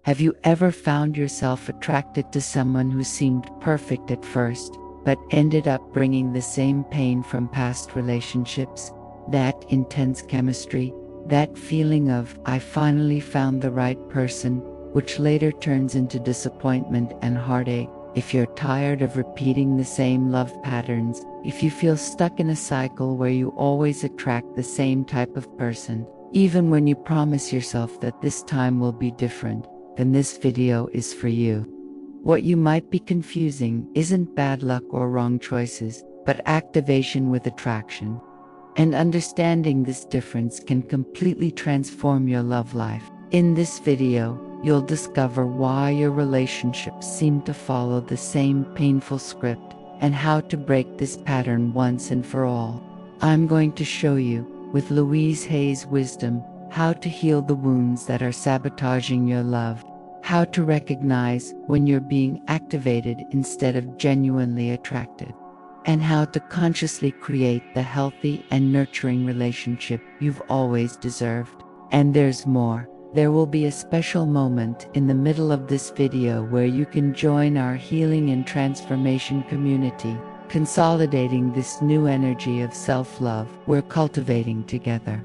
Have you ever found yourself attracted to someone who seemed perfect at first, but ended up bringing the same pain from past relationships? That intense chemistry, that feeling of, I finally found the right person, which later turns into disappointment and heartache. If you're tired of repeating the same love patterns, if you feel stuck in a cycle where you always attract the same type of person, even when you promise yourself that this time will be different, then this video is for you. What you might be confusing isn't bad luck or wrong choices, but activation with attraction. And understanding this difference can completely transform your love life. In this video, you'll discover why your relationships seem to follow the same painful script and how to break this pattern once and for all. I'm going to show you, with Louise Hay's wisdom, how to heal the wounds that are sabotaging your love, how to recognize when you're being activated instead of genuinely attracted, and how to consciously create the healthy and nurturing relationship you've always deserved. And there's more. There will be a special moment in the middle of this video where you can join our healing and transformation community, consolidating this new energy of self-love we're cultivating together.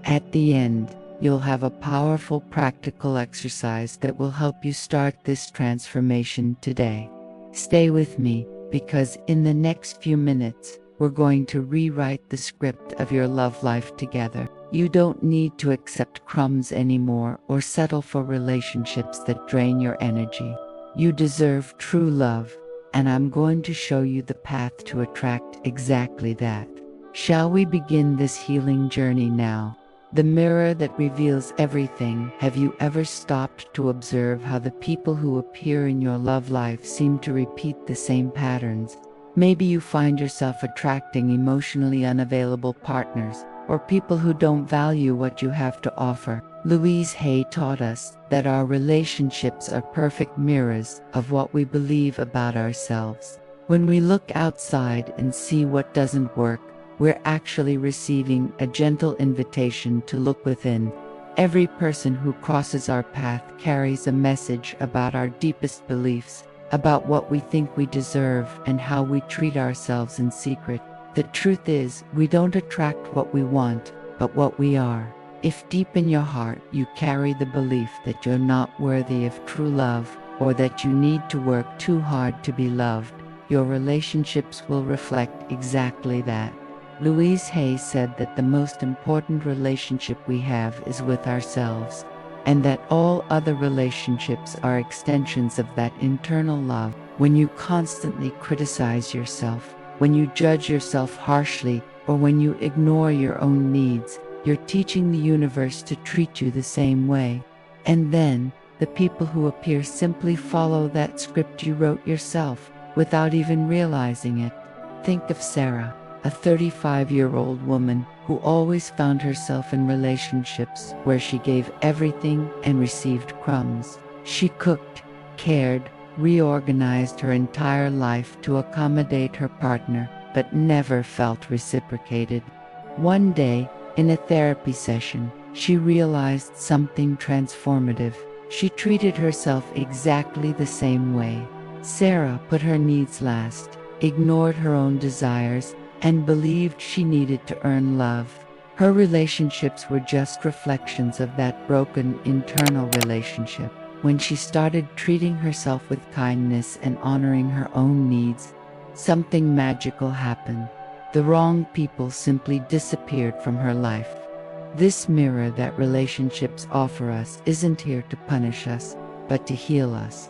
At the end, you'll have a powerful practical exercise that will help you start this transformation today. Stay with me, because in the next few minutes, we're going to rewrite the script of your love life together. You don't need to accept crumbs anymore or settle for relationships that drain your energy. You deserve true love, and I'm going to show you the path to attract exactly that. Shall we begin this healing journey now? The mirror that reveals everything. Have you ever stopped to observe how the people who appear in your love life seem to repeat the same patterns? Maybe you find yourself attracting emotionally unavailable partners, or people who don't value what you have to offer. Louise Hay taught us that our relationships are perfect mirrors of what we believe about ourselves. When we look outside and see what doesn't work, we're actually receiving a gentle invitation to look within. Every person who crosses our path carries a message about our deepest beliefs, about what we think we deserve and how we treat ourselves in secret. The truth is, we don't attract what we want, but what we are. If deep in your heart you carry the belief that you're not worthy of true love, or that you need to work too hard to be loved, your relationships will reflect exactly that. Louise Hay said that the most important relationship we have is with ourselves, and that all other relationships are extensions of that internal love. When you constantly criticize yourself, when you judge yourself harshly, or when you ignore your own needs, you're teaching the universe to treat you the same way. And then, the people who appear simply follow that script you wrote yourself, without even realizing it. Think of Sarah, a 35-year-old woman who always found herself in relationships where she gave everything and received crumbs. She cooked, cared, reorganized her entire life to accommodate her partner, but never felt reciprocated. One day, in a therapy session, she realized something transformative. She treated herself exactly the same way. Sarah put her needs last, ignored her own desires, and believed she needed to earn love. Her relationships were just reflections of that broken internal relationship. When she started treating herself with kindness and honoring her own needs, something magical happened. The wrong people simply disappeared from her life. This mirror that relationships offer us isn't here to punish us, but to heal us.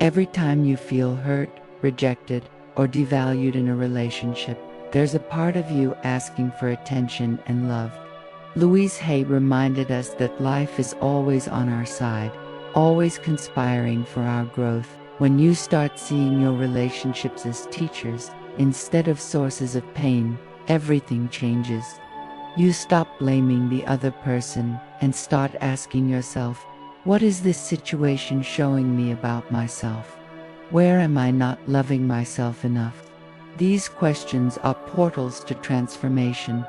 Every time you feel hurt, rejected, or devalued in a relationship, there's a part of you asking for attention and love. Louise Hay reminded us that life is always on our side, always conspiring for our growth. When you start seeing your relationships as teachers, instead of sources of pain, everything changes. You stop blaming the other person and start asking yourself, what is this situation showing me about myself? Where am I not loving myself enough? These questions are portals to transformation.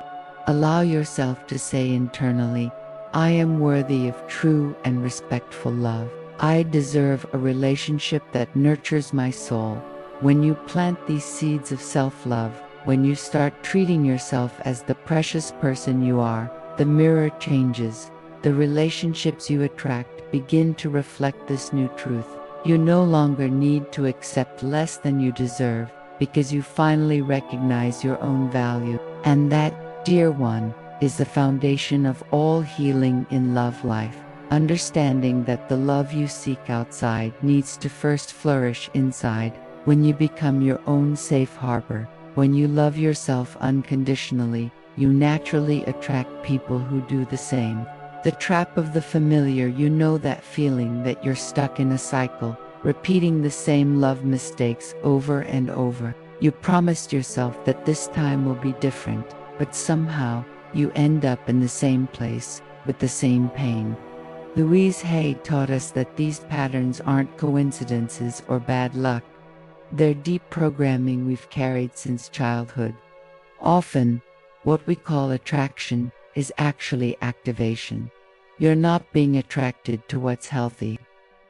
Allow yourself to say internally, I am worthy of true and respectful love. I deserve a relationship that nurtures my soul. When you plant these seeds of self-love, when you start treating yourself as the precious person you are, the mirror changes. The relationships you attract begin to reflect this new truth. You no longer need to accept less than you deserve, because you finally recognize your own value. And that, dear one, is the foundation of all healing in love life. Understanding that the love you seek outside needs to first flourish inside. When you become your own safe harbor, when you love yourself unconditionally, you naturally attract people who do the same. The trap of the familiar, you know that feeling that you're stuck in a cycle, repeating the same love mistakes over and over. You promised yourself that this time will be different, but somehow you end up in the same place with the same pain. Louise Hay taught us that these patterns aren't coincidences or bad luck. They're deep programming we've carried since childhood. Often, what we call attraction is actually activation. You're not being attracted to what's healthy,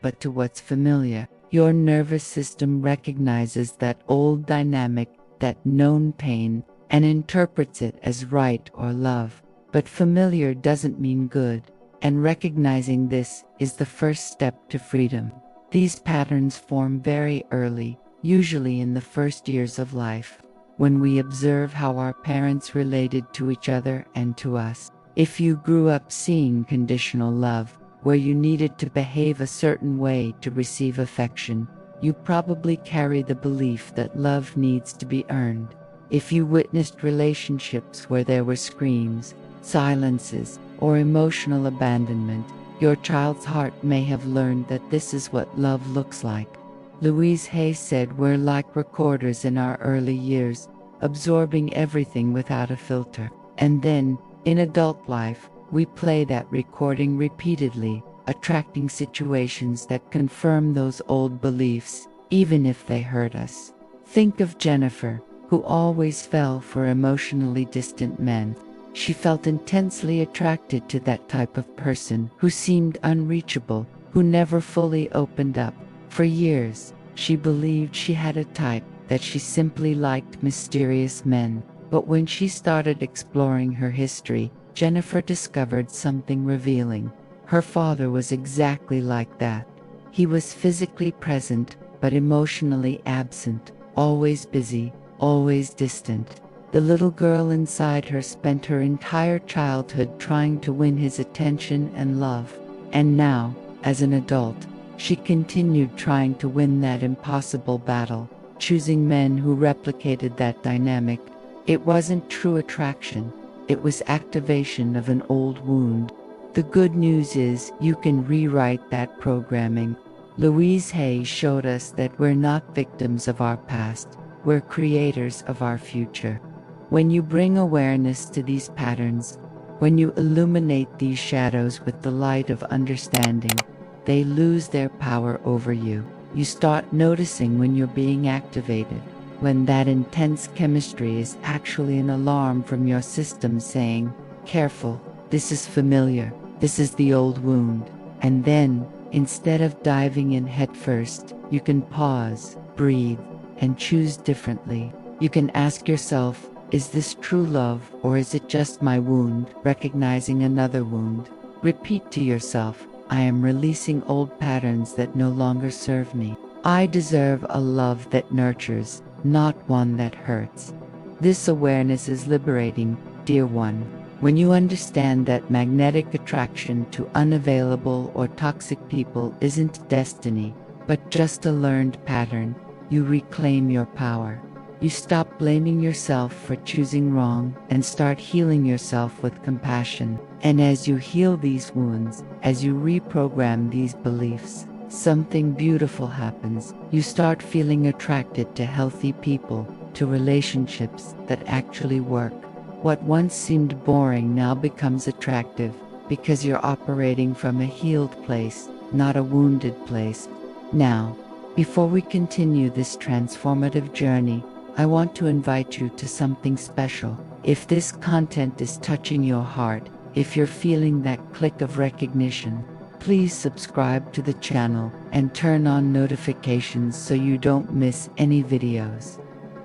but to what's familiar. Your nervous system recognizes that old dynamic, that known pain, and interprets it as right or love. But familiar doesn't mean good, and recognizing this is the first step to freedom. These patterns form very early, usually in the first years of life, when we observe how our parents related to each other and to us. If you grew up seeing conditional love, where you needed to behave a certain way to receive affection, you probably carry the belief that love needs to be earned. If you witnessed relationships where there were screams, silences, or emotional abandonment, your child's heart may have learned that this is what love looks like. Louise Hay said we're like recorders in our early years, absorbing everything without a filter. And then, in adult life, we play that recording repeatedly, attracting situations that confirm those old beliefs, even if they hurt us. Think of Jennifer, who always fell for emotionally distant men. She felt intensely attracted to that type of person who seemed unreachable, who never fully opened up. For years, she believed she had a type, that she simply liked mysterious men. But when she started exploring her history, Jennifer discovered something revealing. Her father was exactly like that. He was physically present, but emotionally absent, always busy, always distant. The little girl inside her spent her entire childhood trying to win his attention and love. And now, as an adult, she continued trying to win that impossible battle, choosing men who replicated that dynamic. It wasn't true attraction, it was activation of an old wound. The good news is you can rewrite that programming. Louise Hay showed us that we're not victims of our past, we're creators of our future. When you bring awareness to these patterns, when you illuminate these shadows with the light of understanding, they lose their power over you. You start noticing when you're being activated, when that intense chemistry is actually an alarm from your system saying, "Careful, this is familiar, this is the old wound." And then, instead of diving in headfirst, you can pause, breathe, and choose differently. You can ask yourself, is this true love, or is it just my wound, recognizing another wound? Repeat to yourself, I am releasing old patterns that no longer serve me. I deserve a love that nurtures, not one that hurts. This awareness is liberating, dear one. When you understand that magnetic attraction to unavailable or toxic people isn't destiny, but just a learned pattern, you reclaim your power. You stop blaming yourself for choosing wrong and start healing yourself with compassion. And as you heal these wounds, as you reprogram these beliefs, something beautiful happens. You start feeling attracted to healthy people, to relationships that actually work. What once seemed boring now becomes attractive, because you're operating from a healed place, not a wounded place. Now, before we continue this transformative journey, I want to invite you to something special. If this content is touching your heart, if you're feeling that click of recognition, Please subscribe to the channel and turn on notifications so you don't miss any videos.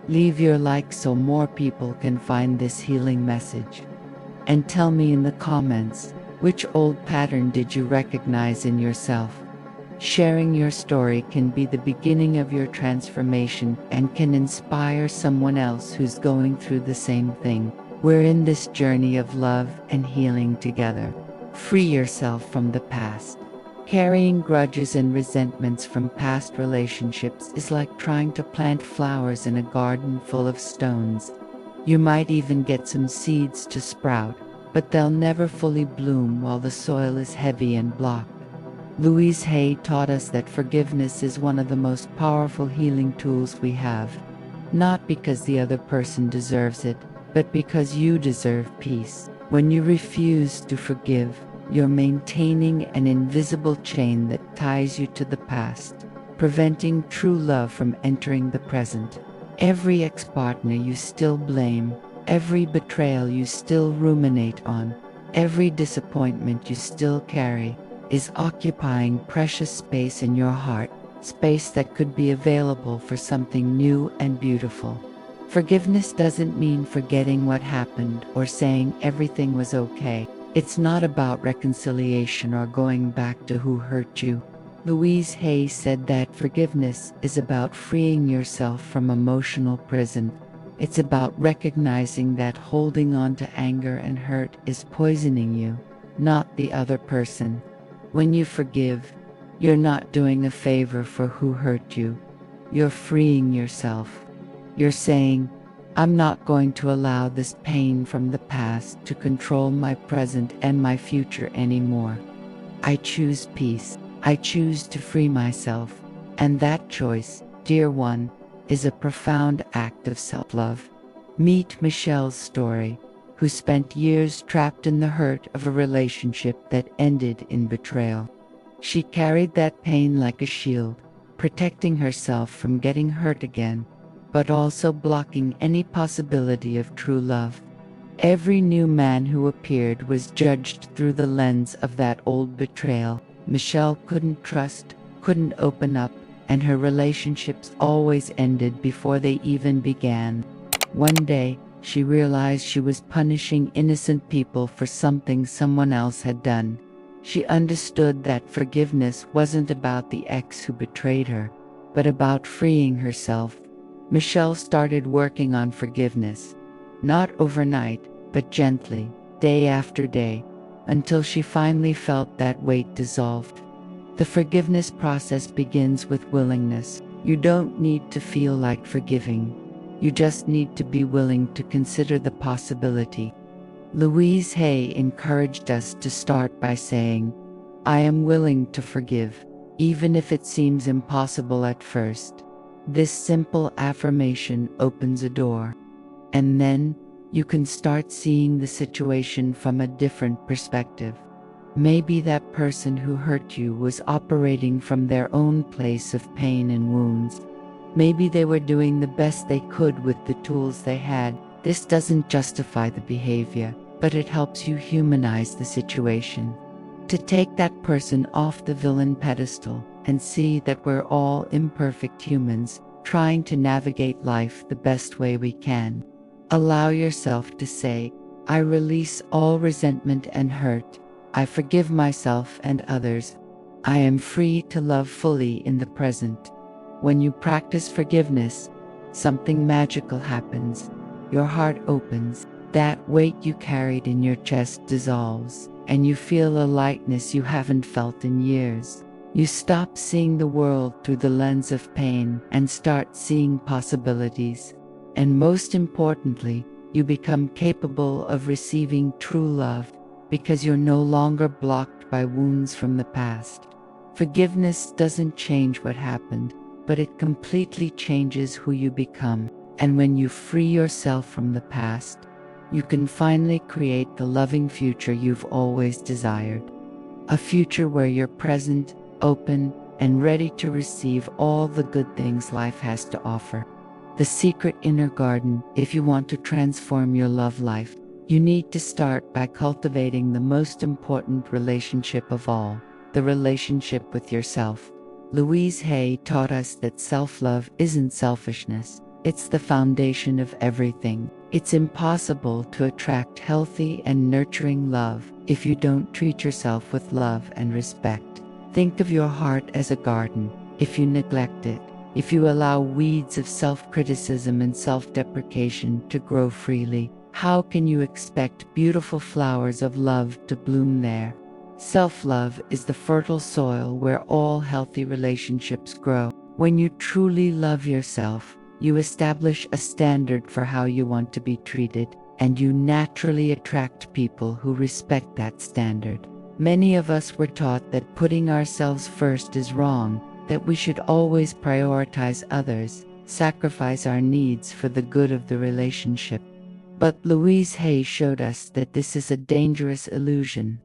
Leave your like so more people can find this healing message. And tell me in the comments, which old pattern did you recognize in yourself? Sharing your story can be the beginning of your transformation and can inspire someone else who's going through the same thing. We're in this journey of love and healing together. Free yourself from the past. Carrying grudges and resentments from past relationships is like trying to plant flowers in a garden full of stones. You might even get some seeds to sprout, but they'll never fully bloom while the soil is heavy and blocked. Louise Hay taught us that forgiveness is one of the most powerful healing tools we have, not because the other person deserves it, but because you deserve peace. When you refuse to forgive, you're maintaining an invisible chain that ties you to the past, preventing true love from entering the present. Every ex-partner you still blame, every betrayal you still ruminate on, every disappointment you still carry, is occupying precious space in your heart, space that could be available for something new and beautiful. Forgiveness doesn't mean forgetting what happened or saying everything was okay. It's not about reconciliation or going back to who hurt you. Louise Hay said that forgiveness is about freeing yourself from emotional prison. It's about recognizing that holding on to anger and hurt is poisoning you, not the other person. When you forgive, you're not doing a favor for who hurt you. You're freeing yourself. You're saying, I'm not going to allow this pain from the past to control my present and my future anymore. I choose peace. I choose to free myself. And that choice, dear one, is a profound act of self-love. Meet Michelle's story, who spent years trapped in the hurt of a relationship that ended in betrayal. She carried that pain like a shield, protecting herself from getting hurt again, but also blocking any possibility of true love. Every new man who appeared was judged through the lens of that old betrayal. Michelle couldn't trust, couldn't open up, and her relationships always ended before they even began. One day, she realized she was punishing innocent people for something someone else had done. She understood that forgiveness wasn't about the ex who betrayed her, but about freeing herself. Michelle started working on forgiveness, not overnight, but gently, day after day, until she finally felt that weight dissolved. The forgiveness process begins with willingness. You don't need to feel like forgiving. You just need to be willing to consider the possibility. Louise Hay encouraged us to start by saying, I am willing to forgive, even if it seems impossible at first. This simple affirmation opens a door, and then you can start seeing the situation from a different perspective. Maybe that person who hurt you was operating from their own place of pain and wounds. Maybe they were doing the best they could with the tools they had. This doesn't justify the behavior, but it helps you humanize the situation. To take that person off the villain pedestal and see that we're all imperfect humans trying to navigate life the best way we can. Allow yourself to say, I release all resentment and hurt. I forgive myself and others. I am free to love fully in the present. When you practice forgiveness, something magical happens. Your heart opens, that weight you carried in your chest dissolves, and you feel a lightness you haven't felt in years. You stop seeing the world through the lens of pain and start seeing possibilities. And most importantly, you become capable of receiving true love because you're no longer blocked by wounds from the past. Forgiveness doesn't change what happened, but it completely changes who you become. And when you free yourself from the past, you can finally create the loving future you've always desired. A future where you're present, open, and ready to receive all the good things life has to offer. The secret inner garden. If you want to transform your love life, you need to start by cultivating the most important relationship of all, the relationship with yourself. Louise Hay taught us that self-love isn't selfishness. It's the foundation of everything. It's impossible to attract healthy and nurturing love if you don't treat yourself with love and respect. Think of your heart as a garden. If you neglect it, if you allow weeds of self-criticism and self-deprecation to grow freely, how can you expect beautiful flowers of love to bloom there? Self-love is the fertile soil where all healthy relationships grow. When you truly love yourself, you establish a standard for how you want to be treated, and you naturally attract people who respect that standard. Many of us were taught that putting ourselves first is wrong, that we should always prioritize others, sacrifice our needs for the good of the relationship. But Louise Hay showed us that this is a dangerous illusion.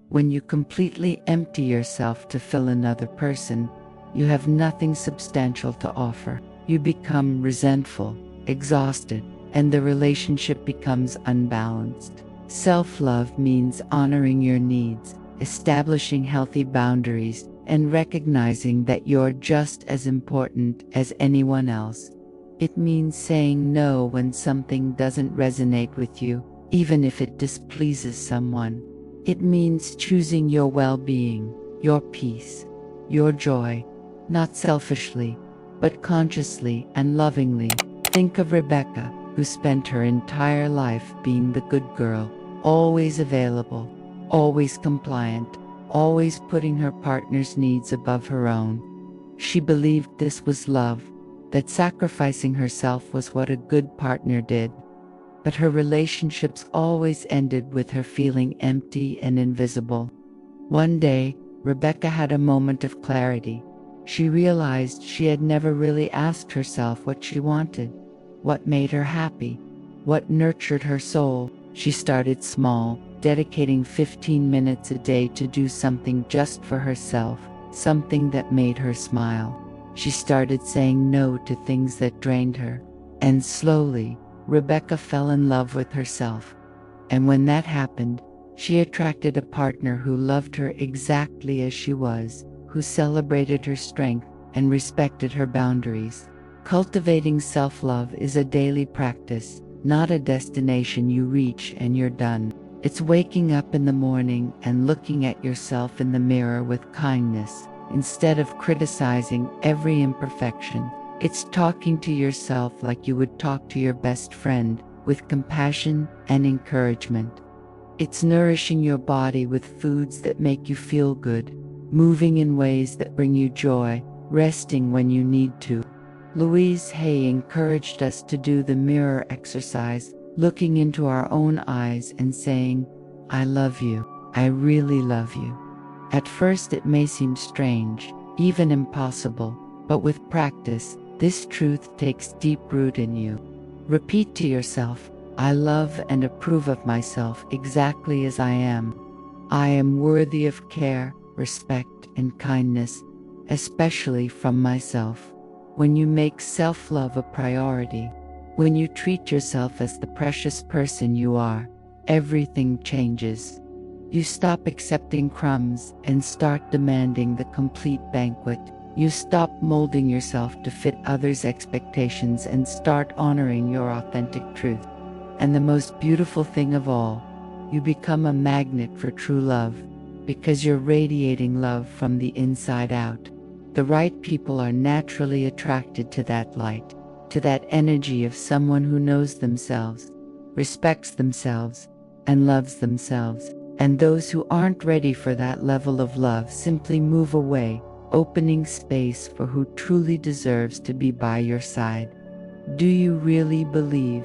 When you completely empty yourself to fill another person, you have nothing substantial to offer. You become resentful, exhausted, and the relationship becomes unbalanced. Self-love means honoring your needs, establishing healthy boundaries, and recognizing that you're just as important as anyone else. It means saying no when something doesn't resonate with you, even if it displeases someone. It means choosing your well-being, your peace, your joy, not selfishly, but consciously and lovingly. Think of Rebecca, who spent her entire life being the good girl, always available, always compliant, always putting her partner's needs above her own. She believed this was love, that sacrificing herself was what a good partner did. But her relationships always ended with her feeling empty and invisible. One day, Rebecca had a moment of clarity. She realized she had never really asked herself what she wanted, what made her happy, what nurtured her soul. She started small, dedicating 15 minutes a day to do something just for herself, something that made her smile. She started saying no to things that drained her, and slowly, Rebecca fell in love with herself. And when that happened, she attracted a partner who loved her exactly as she was, who celebrated her strength and respected her boundaries. Cultivating self-love is a daily practice, not a destination you reach and you're done. It's waking up in the morning and looking at yourself in the mirror with kindness, instead of criticizing every imperfection. It's talking to yourself like you would talk to your best friend, with compassion and encouragement. It's nourishing your body with foods that make you feel good, moving in ways that bring you joy, resting when you need to. Louise Hay encouraged us to do the mirror exercise, looking into our own eyes and saying, "I love you. I really love you." At first it may seem strange, even impossible, but with practice, this truth takes deep root in you. Repeat to yourself, "I love and approve of myself exactly as I am. I am worthy of care, respect, and kindness, especially from myself." When you make self-love a priority, when you treat yourself as the precious person you are, everything changes. You stop accepting crumbs and start demanding the complete banquet. You stop molding yourself to fit others' expectations and start honoring your authentic truth. And the most beautiful thing of all, you become a magnet for true love, because you're radiating love from the inside out. The right people are naturally attracted to that light, to that energy of someone who knows themselves, respects themselves, and loves themselves. And those who aren't ready for that level of love simply move away, opening space for who truly deserves to be by your side. Do you really believe?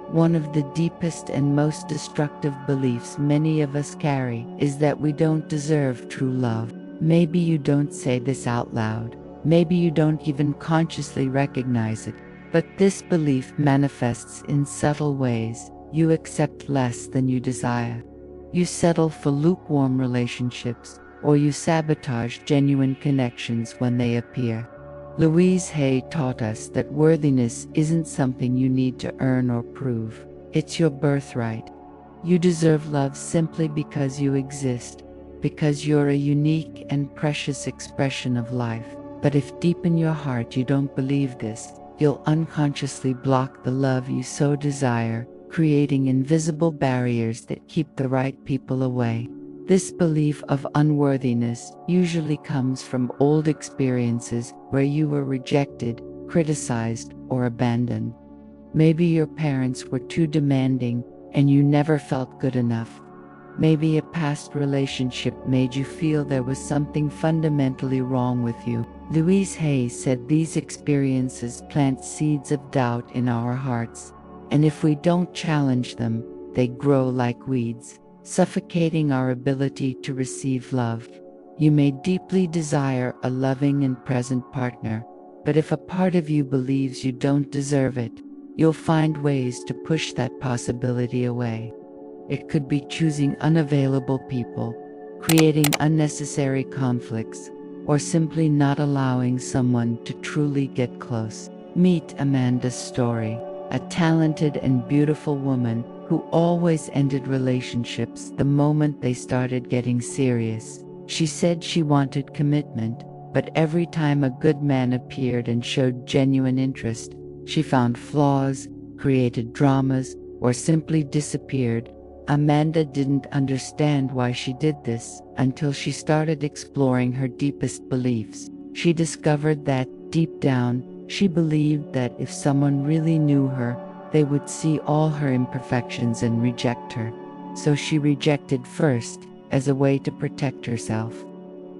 One of the deepest and most destructive beliefs many of us carry is that we don't deserve true love. Maybe you don't say this out loud. Maybe you don't even consciously recognize it. But this belief manifests in subtle ways. You accept less than you desire. You settle for lukewarm relationships, or you sabotage genuine connections when they appear. Louise Hay taught us that worthiness isn't something you need to earn or prove. It's your birthright. You deserve love simply because you exist. because you're a unique and precious expression of life. But if deep in your heart you don't believe this, you'll unconsciously block the love you so desire, creating invisible barriers that keep the right people away. This belief of unworthiness usually comes from old experiences where you were rejected, criticized, or abandoned. Maybe your parents were too demanding and you never felt good enough. Maybe a past relationship made you feel there was something fundamentally wrong with you. Louise Hay said these experiences plant seeds of doubt in our hearts, and if we don't challenge them, they grow like weeds, suffocating our ability to receive love. You may deeply desire a loving and present partner, but if a part of you believes you don't deserve it, you'll find ways to push that possibility away. It could be choosing unavailable people, creating unnecessary conflicts, or simply not allowing someone to truly get close. Meet Amanda's story, a talented and beautiful woman who always ended relationships the moment they started getting serious. She said she wanted commitment, but every time a good man appeared and showed genuine interest, she found flaws, created dramas, or simply disappeared. Amanda didn't understand why she did this until she started exploring her deepest beliefs. She discovered that, deep down, she believed that if someone really knew her, they would see all her imperfections and reject her. So she rejected first, as a way to protect herself.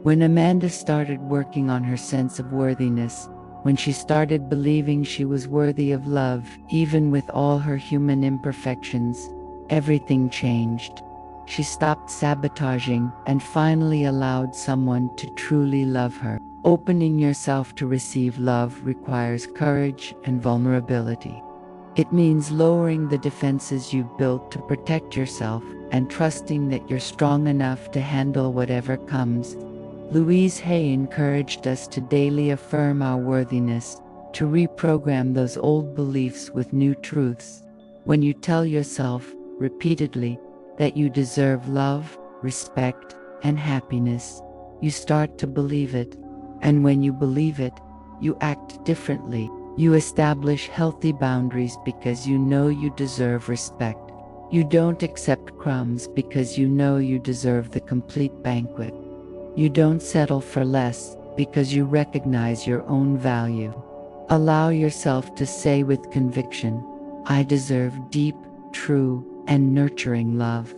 When Amanda started working on her sense of worthiness, when she started believing she was worthy of love, even with all her human imperfections, everything changed. She stopped sabotaging and finally allowed someone to truly love her. Opening yourself to receive love requires courage and vulnerability. It means lowering the defenses you've built to protect yourself and trusting that you're strong enough to handle whatever comes. Louise Hay encouraged us to daily affirm our worthiness, to reprogram those old beliefs with new truths. When you tell yourself, repeatedly, that you deserve love, respect, and happiness, you start to believe it. And when you believe it, you act differently. You establish healthy boundaries because you know you deserve respect. You don't accept crumbs because you know you deserve the complete banquet. You don't settle for less because you recognize your own value. Allow yourself to say with conviction, I deserve deep, true, and nurturing love.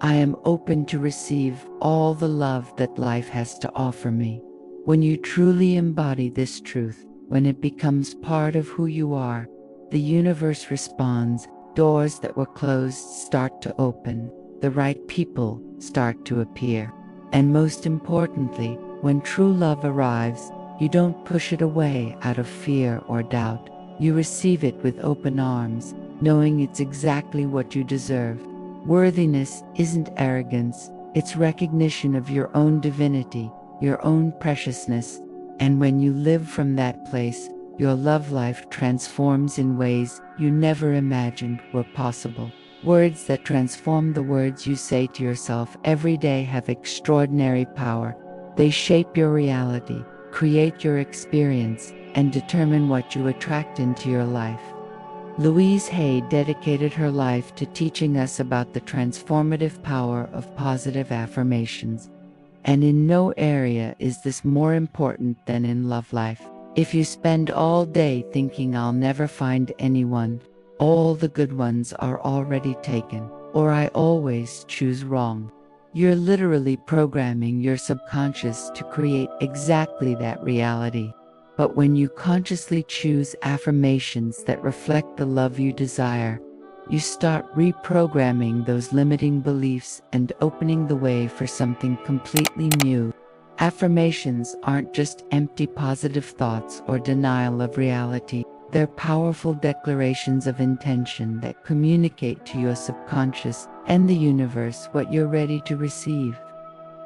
I am open to receive all the love that life has to offer me. When you truly embody this truth, when it becomes part of who you are, the universe responds. Doors that were closed start to open. The right people start to appear. And most importantly, when true love arrives, you don't push it away out of fear or doubt. You receive it with open arms, knowing it's exactly what you deserve. Worthiness isn't arrogance, it's recognition of your own divinity, your own preciousness. And when you live from that place, your love life transforms in ways you never imagined were possible. Words that transform the words you say to yourself every day have extraordinary power. They shape your reality, create your experience, and determine what you attract into your life. Louise Hay dedicated her life to teaching us about the transformative power of positive affirmations. And in no area is this more important than in love life. If you spend all day thinking I'll never find anyone, all the good ones are already taken, or I always choose wrong, you're literally programming your subconscious to create exactly that reality. But when you consciously choose affirmations that reflect the love you desire, you start reprogramming those limiting beliefs and opening the way for something completely new. Affirmations aren't just empty positive thoughts or denial of reality. They're powerful declarations of intention that communicate to your subconscious and the universe what you're ready to receive.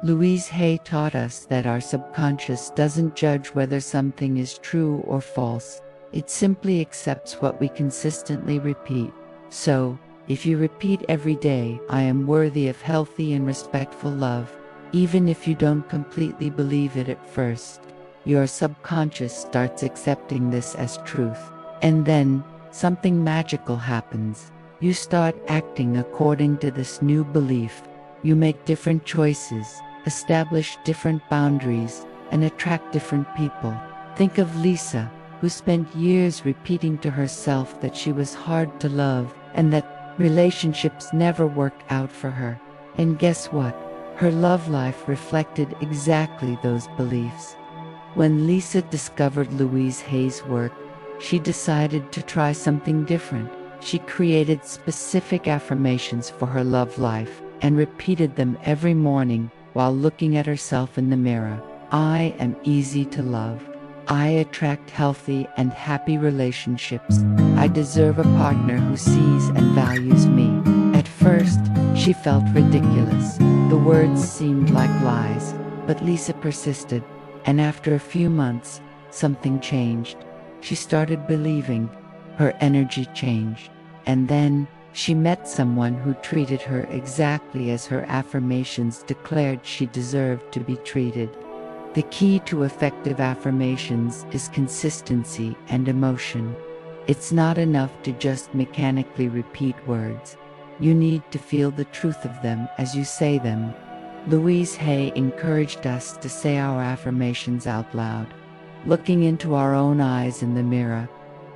Louise Hay taught us that our subconscious doesn't judge whether something is true or false. It simply accepts what we consistently repeat. So, if you repeat every day, I am worthy of healthy and respectful love, Even if you don't completely believe it at first, your subconscious starts accepting this as truth. And then, something magical happens. You start acting according to this new belief. You make different choices, establish different boundaries, and attract different people. Think of Lisa, who spent years repeating to herself that she was hard to love and that relationships never worked out for her. And guess what? Her love life reflected exactly those beliefs. When Lisa discovered Louise Hay's work, she decided to try something different. She created specific affirmations for her love life and repeated them every morning while looking at herself in the mirror. I am easy to love. I attract healthy and happy relationships. I deserve a partner who sees and values me. At first, she felt ridiculous. The words seemed like lies, but Lisa persisted, and after a few months, something changed. She started believing. Her energy changed, and then she met someone who treated her exactly as her affirmations declared she deserved to be treated. The key to effective affirmations is consistency and emotion. It's not enough to just mechanically repeat words. You need to feel the truth of them as you say them. Louise Hay encouraged us to say our affirmations out loud, looking into our own eyes in the mirror,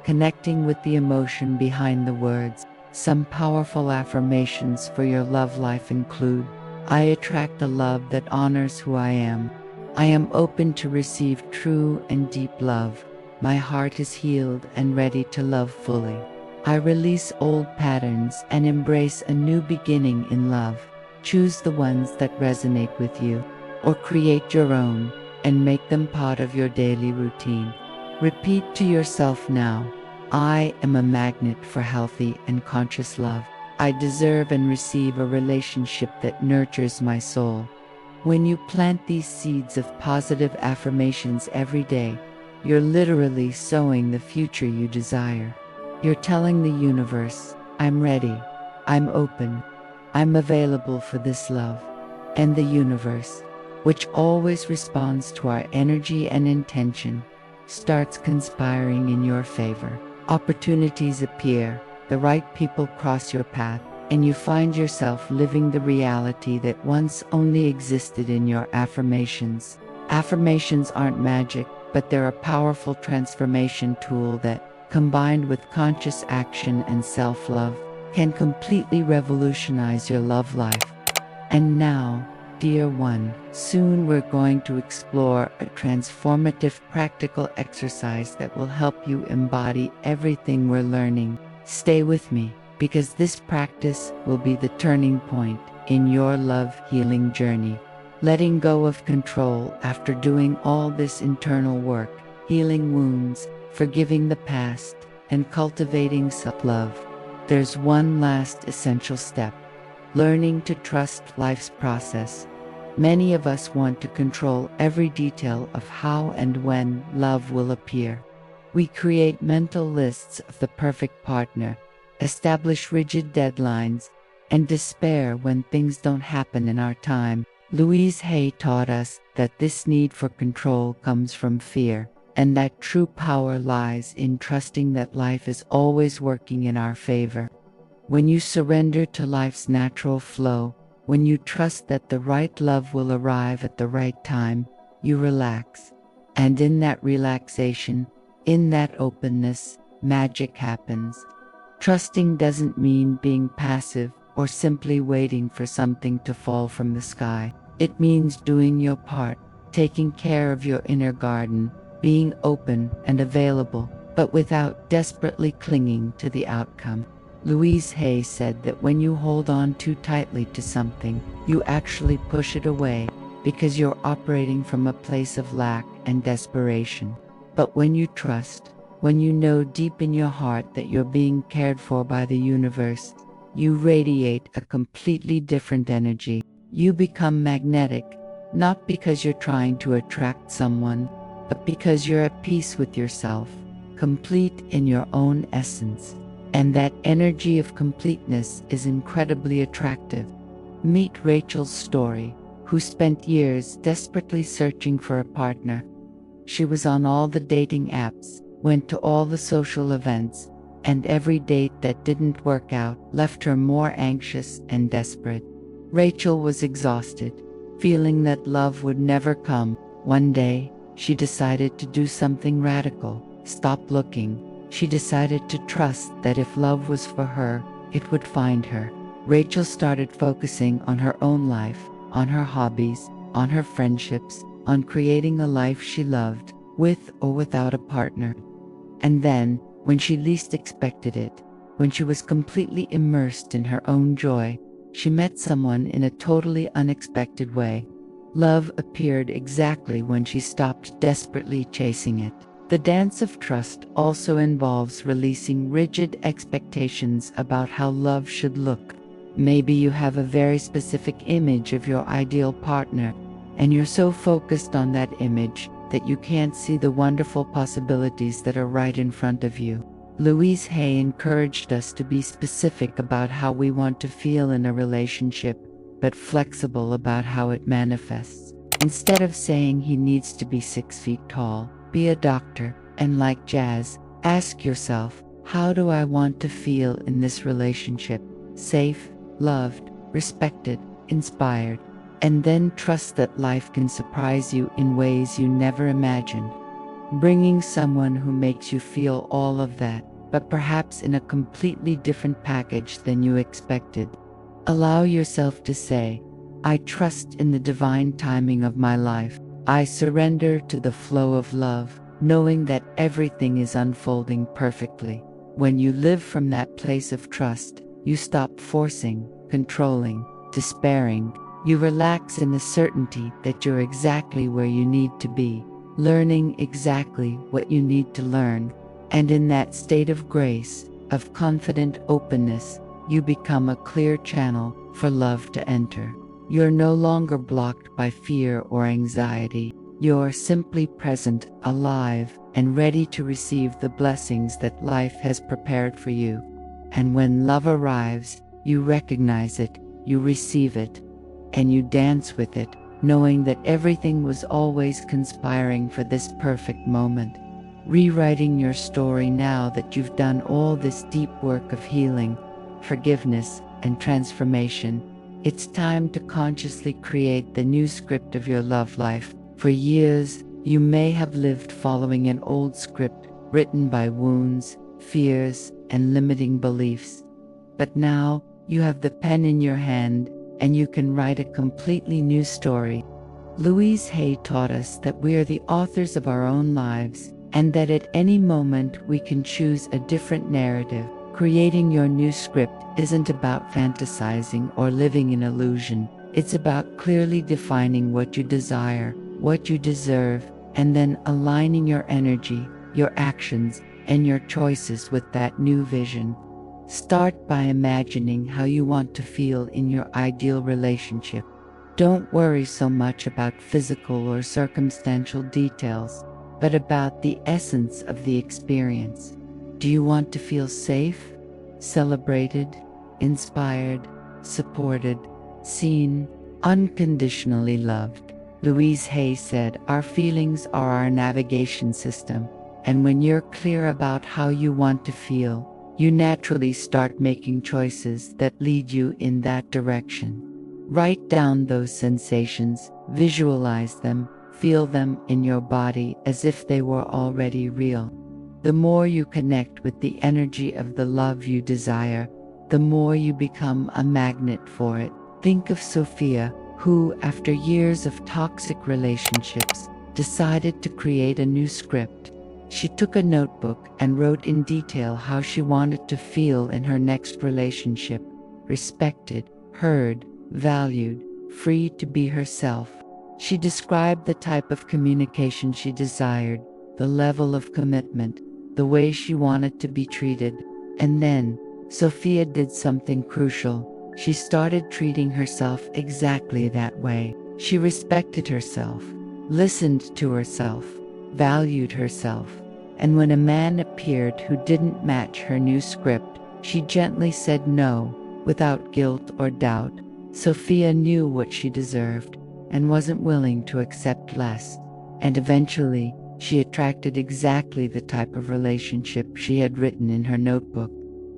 connecting with the emotion behind the words. Some powerful affirmations for your love life include: I attract a love that honors who I am. I am open to receive true and deep love. My heart is healed and ready to love fully. I release old patterns and embrace a new beginning in love. Choose the ones that resonate with you, or create your own and make them part of your daily routine. Repeat to yourself now: I am a magnet for healthy and conscious love. I deserve and receive a relationship that nurtures my soul. When you plant these seeds of positive affirmations every day, you're literally sowing the future you desire. You're telling the universe, I'm ready, I'm open, I'm available for this love. And the universe, which always responds to our energy and intention, starts conspiring in your favor. Opportunities appear, the right people cross your path, and you find yourself living the reality that once only existed in your affirmations. Affirmations aren't magic, but they're a powerful transformation tool that, combined with conscious action and self-love, can completely revolutionize your love life. And now, dear one, soon we're going to explore a transformative practical exercise that will help you embody everything we're learning. Stay with me, because this practice will be the turning point in your love healing journey. Letting go of control after doing all this internal work, healing wounds, forgiving the past, and cultivating self-love. There's one last essential step: learning to trust life's process. Many of us want to control every detail of how and when love will appear. We create mental lists of the perfect partner, establish rigid deadlines, and despair when things don't happen in our time. Louise Hay taught us that this need for control comes from fear, and that true power lies in trusting that life is always working in our favor. When you surrender to life's natural flow, when you trust that the right love will arrive at the right time, you relax. And in that relaxation, in that openness, magic happens. Trusting doesn't mean being passive or simply waiting for something to fall from the sky. It means doing your part, taking care of your inner garden, being open and available, but without desperately clinging to the outcome. Louise Hay said that when you hold on too tightly to something, you actually push it away, because you're operating from a place of lack and desperation. But when you trust, when you know deep in your heart that you're being cared for by the universe, you radiate a completely different energy. You become magnetic, not because you're trying to attract someone, but because you're at peace with yourself, complete in your own essence. And that energy of completeness is incredibly attractive. Meet Rachel's story. who spent years desperately searching for a partner. She was on all the dating apps, went to all the social events, and every date that didn't work out left her more anxious and desperate. Rachel was exhausted, feeling that love would never come. One day, she decided to do something radical. Stop looking. She decided to trust that if love was for her, it would find her. Rachel started focusing on her own life, on her hobbies, on her friendships, on creating a life she loved, with or without a partner. And then, when she least expected it, when she was completely immersed in her own joy, she met someone in a totally unexpected way. Love appeared exactly when she stopped desperately chasing it. The dance of trust also involves releasing rigid expectations about how love should look. Maybe you have a very specific image of your ideal partner, and you're so focused on that image that you can't see the wonderful possibilities that are right in front of you. Louise Hay encouraged us to be specific about how we want to feel in a relationship, but flexible about how it manifests. Instead of saying he needs to be 6 feet tall, be a doctor, and like jazz, ask yourself, how do I want to feel in this relationship? Safe, loved, respected, inspired. And then trust that life can surprise you in ways you never imagined. Bringing someone who makes you feel all of that, but perhaps in a completely different package than you expected. Allow yourself to say, I trust in the divine timing of my life. I surrender to the flow of love, knowing that everything is unfolding perfectly. When you live from that place of trust, you stop forcing, controlling, despairing. You relax in the certainty that you're exactly where you need to be, learning exactly what you need to learn. And in that state of grace, of confident openness, you become a clear channel for love to enter. You're no longer blocked by fear or anxiety. You're simply present, alive, and ready to receive the blessings that life has prepared for you. And when love arrives, you recognize it, you receive it, and you dance with it, knowing that everything was always conspiring for this perfect moment. Rewriting your story now that you've done all this deep work of healing, forgiveness, and transformation, it's time to consciously create the new script of your love life. For years, you may have lived following an old script written by wounds, fears, and limiting beliefs. But now, you have the pen in your hand, and you can write a completely new story. Louise Hay taught us that we are the authors of our own lives, and that at any moment we can choose a different narrative. Creating your new script isn't about fantasizing or living in illusion. It's about clearly defining what you desire, what you deserve, and then aligning your energy, your actions, and your choices with that new vision. Start by imagining how you want to feel in your ideal relationship. Don't worry so much about physical or circumstantial details, but about the essence of the experience. Do you want to feel safe, celebrated, inspired, supported, seen, unconditionally loved? Louise Hay said, our feelings are our navigation system, and when you're clear about how you want to feel, you naturally start making choices that lead you in that direction. Write down those sensations, visualize them, feel them in your body as if they were already real. The more you connect with the energy of the love you desire, the more you become a magnet for it. Think of Sophia, who, after years of toxic relationships, decided to create a new script. She took a notebook and wrote in detail how she wanted to feel in her next relationship: respected, heard, valued, free to be herself. She described the type of communication she desired, the level of commitment, the way she wanted to be treated. And then, Sophia did something crucial. She started treating herself exactly that way. She respected herself, listened to herself, valued herself. And when a man appeared who didn't match her new script, she gently said no, without guilt or doubt. Sophia knew what she deserved. and wasn't willing to accept less. And eventually, she attracted exactly the type of relationship she had written in her notebook,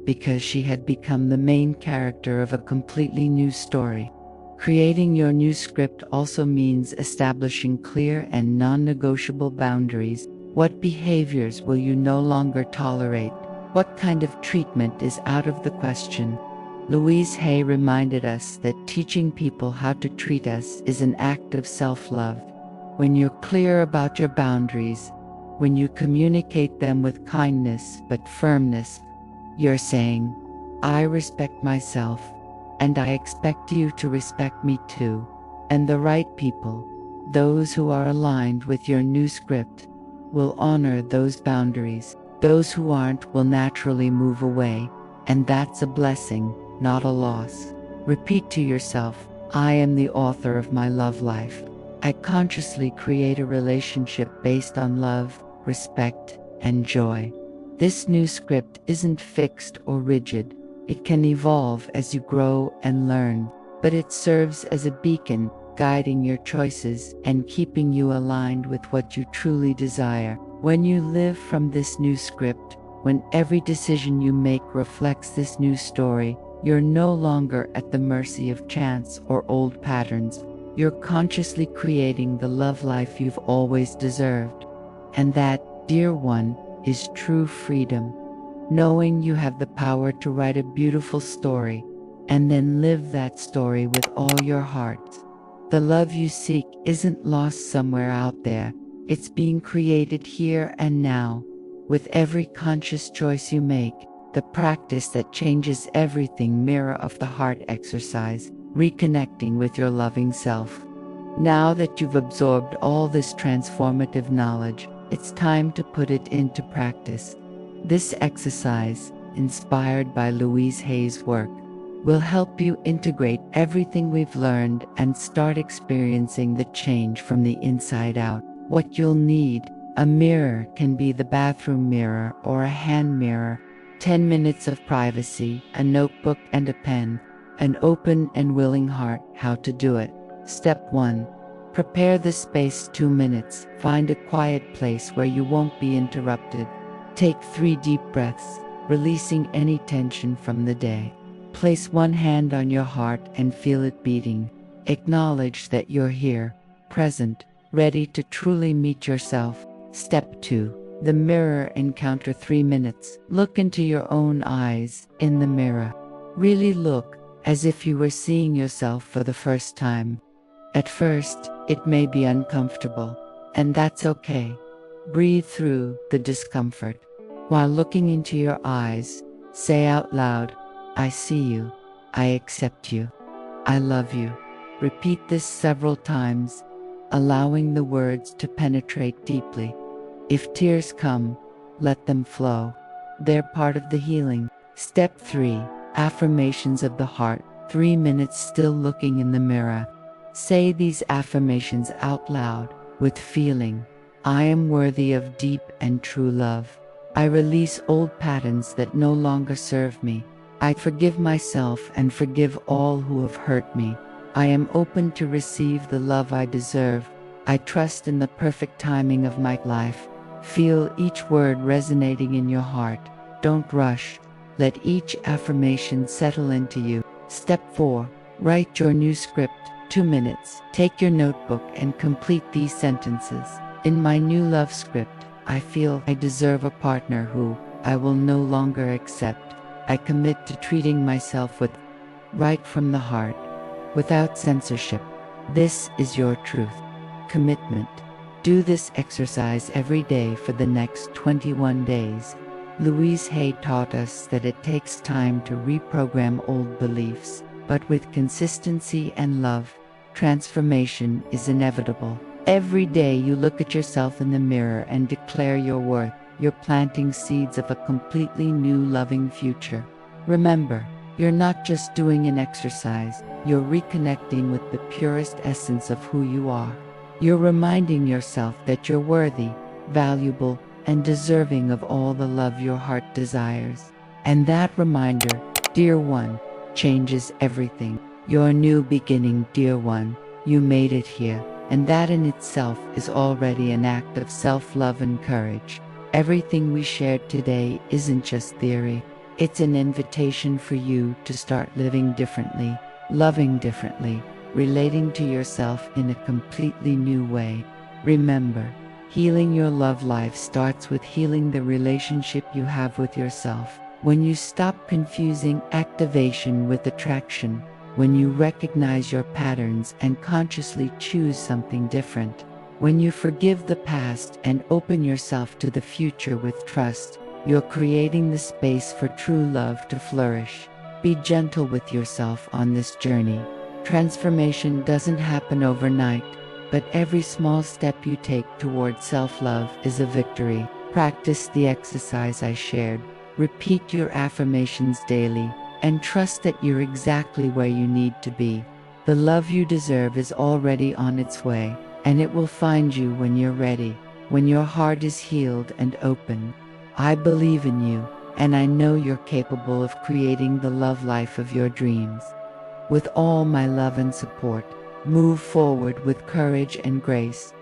because she had become the main character of a completely new story. Creating your new script also means establishing clear and non-negotiable boundaries. What behaviors will you no longer tolerate? What kind of treatment is out of the question? Louise Hay reminded us that teaching people how to treat us is an act of self-love. When you're clear about your boundaries, when you communicate them with kindness but firmness, you're saying, I respect myself, and I expect you to respect me too. And the right people, those who are aligned with your new script, will honor those boundaries. Those who aren't will naturally move away, and that's a blessing, not a loss. Repeat to yourself, I am the author of my love life. I consciously create a relationship based on love, respect, and joy. This new script isn't fixed or rigid. It can evolve as you grow and learn, but it serves as a beacon, guiding your choices and keeping you aligned with what you truly desire. When you live from this new script, when every decision you make reflects this new story, you're no longer at the mercy of chance or old patterns. You're consciously creating the love life you've always deserved. And that, dear one, is true freedom. Knowing you have the power to write a beautiful story, and then live that story with all your heart. The love you seek isn't lost somewhere out there. It's being created here and now. With every conscious choice you make, the practice that changes everything. Mirror of the heart exercise, reconnecting with your loving self. Now that you've absorbed all this transformative knowledge, it's time to put it into practice. This exercise, inspired by Louise Hay's work, will help you integrate everything we've learned and start experiencing the change from the inside out. What you'll need: a mirror, can be the bathroom mirror or a hand mirror, 10 minutes of privacy, a notebook and a pen, an open and willing heart. How to do it. Step 1. Prepare the space. 2 minutes. Find a quiet place where you won't be interrupted. Take 3 deep breaths, releasing any tension from the day. Place one hand on your heart and feel it beating. Acknowledge that you're here, present, ready to truly meet yourself. Step 2. The mirror encounter. 3 minutes. Look into your own eyes in the mirror. Really look, as if you were seeing yourself for the first time. At first, it may be uncomfortable, and that's okay. Breathe through the discomfort. While looking into your eyes, say out loud, I see you, I accept you, I love you. Repeat this several times, allowing the words to penetrate deeply. If tears come, let them flow. They're part of the healing. Step 3. Affirmations of the heart. 3 minutes. Still looking in the mirror. Say these affirmations out loud, with feeling. I am worthy of deep and true love. I release old patterns that no longer serve me. I forgive myself and forgive all who have hurt me. I am open to receive the love I deserve. I trust in the perfect timing of my life. Feel each word resonating in your heart. Don't rush. Let each affirmation settle into you. Step 4. Write your new script. 2 minutes. Take your notebook and complete these sentences. In my new love script, I feel I deserve a partner who I will no longer accept. I commit to treating myself with right from the heart, without censorship. This is your truth. Commitment. Do this exercise every day for the next 21 days. Louise Hay taught us that it takes time to reprogram old beliefs, but with consistency and love, transformation is inevitable. Every day you look at yourself in the mirror and declare your worth. You're planting seeds of a completely new loving future. Remember, you're not just doing an exercise, you're reconnecting with the purest essence of who you are. You're reminding yourself that you're worthy, valuable, and deserving of all the love your heart desires. And that reminder, dear one, changes everything. Your new beginning, dear one, You made it here, and that in itself is already an act of self-love and courage. Everything we shared today isn't just theory. It's an invitation for you to start living differently, loving differently, relating to yourself in a completely new way. Remember, healing your love life starts with healing the relationship you have with yourself. When you stop confusing activation with attraction, when you recognize your patterns and consciously choose something different, when you forgive the past and open yourself to the future with trust, you're creating the space for true love to flourish. Be gentle with yourself on this journey. Transformation doesn't happen overnight, but every small step you take toward self-love is a victory. Practice the exercise I shared. Repeat your affirmations daily, and trust that you're exactly where you need to be. The love you deserve is already on its way, and it will find you when you're ready, when your heart is healed and open. I believe in you, and I know you're capable of creating the love life of your dreams. With all my love and support, move forward with courage and grace.